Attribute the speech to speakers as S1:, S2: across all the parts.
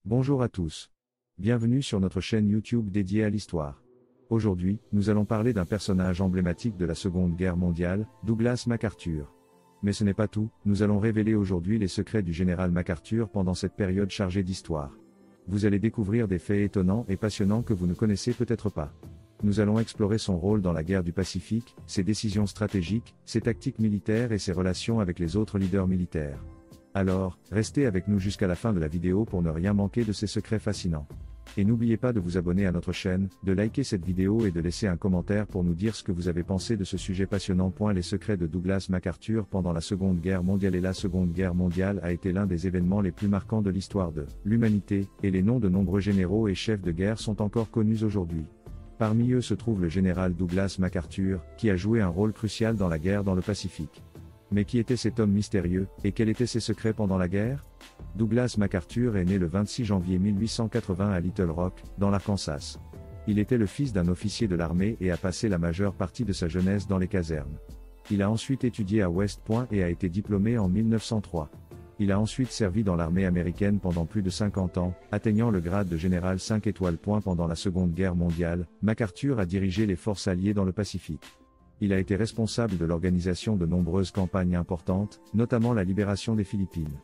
S1: Bonjour à tous. Bienvenue sur notre chaîne YouTube dédiée à l'histoire. Aujourd'hui, nous allons parler d'un personnage emblématique de la Seconde Guerre mondiale, Douglas MacArthur. Mais ce n'est pas tout, nous allons révéler aujourd'hui les secrets du général MacArthur pendant cette période chargée d'histoire. Vous allez découvrir des faits étonnants et passionnants que vous ne connaissez peut-être pas. Nous allons explorer son rôle dans la guerre du Pacifique, ses décisions stratégiques, ses tactiques militaires et ses relations avec les autres leaders militaires. Alors, restez avec nous jusqu'à la fin de la vidéo pour ne rien manquer de ces secrets fascinants. Et n'oubliez pas de vous abonner à notre chaîne, de liker cette vidéo et de laisser un commentaire pour nous dire ce que vous avez pensé de ce sujet passionnant. Les secrets de Douglas MacArthur pendant la Seconde Guerre mondiale. Et la Seconde Guerre mondiale a été l'un des événements les plus marquants de l'histoire de l'humanité, et les noms de nombreux généraux et chefs de guerre sont encore connus aujourd'hui. Parmi eux se trouve le général Douglas MacArthur, qui a joué un rôle crucial dans la guerre dans le Pacifique. Mais qui était cet homme mystérieux, et quels étaient ses secrets pendant la guerre? Douglas MacArthur est né le 26 janvier 1880 à Little Rock, dans l'Arkansas. Il était le fils d'un officier de l'armée et a passé la majeure partie de sa jeunesse dans les casernes. Il a ensuite étudié à West Point et a été diplômé en 1903. Il a ensuite servi dans l'armée américaine pendant plus de 50 ans, atteignant le grade de général 5 étoiles. Pendant la Seconde Guerre mondiale, MacArthur a dirigé les forces alliées dans le Pacifique. Il a été responsable de l'organisation de nombreuses campagnes importantes, notamment la libération des Philippines.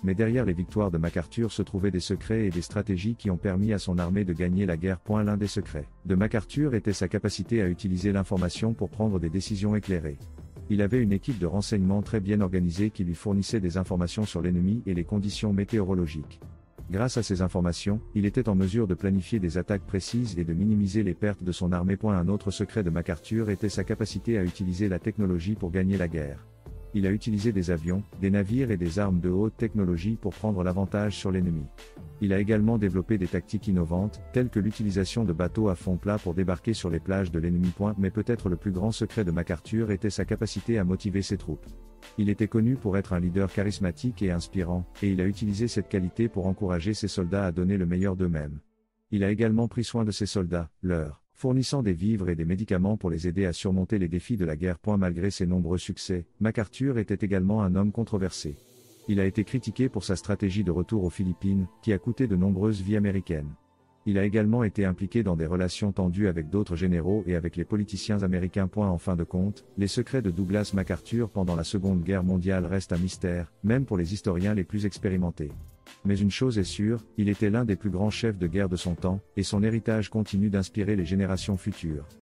S1: Mais derrière les victoires de MacArthur se trouvaient des secrets et des stratégies qui ont permis à son armée de gagner la guerre. L'un des secrets de MacArthur était sa capacité à utiliser l'information pour prendre des décisions éclairées. Il avait une équipe de renseignement très bien organisée qui lui fournissait des informations sur l'ennemi et les conditions météorologiques. Grâce à ces informations, il était en mesure de planifier des attaques précises et de minimiser les pertes de son armée. Un autre secret de MacArthur était sa capacité à utiliser la technologie pour gagner la guerre. Il a utilisé des avions, des navires et des armes de haute technologie pour prendre l'avantage sur l'ennemi. Il a également développé des tactiques innovantes, telles que l'utilisation de bateaux à fond plat pour débarquer sur les plages de l'ennemi. Mais peut-être le plus grand secret de MacArthur était sa capacité à motiver ses troupes. Il était connu pour être un leader charismatique et inspirant, et il a utilisé cette qualité pour encourager ses soldats à donner le meilleur d'eux-mêmes. Il a également pris soin de ses soldats, leur fournissant des vivres et des médicaments pour les aider à surmonter les défis de la guerre. Malgré ses nombreux succès, MacArthur était également un homme controversé. Il a été critiqué pour sa stratégie de retour aux Philippines, qui a coûté de nombreuses vies américaines. Il a également été impliqué dans des relations tendues avec d'autres généraux et avec les politiciens américains. En fin de compte, les secrets de Douglas MacArthur pendant la Seconde Guerre mondiale restent un mystère, même pour les historiens les plus expérimentés. Mais une chose est sûre, il était l'un des plus grands chefs de guerre de son temps, et son héritage continue d'inspirer les générations futures.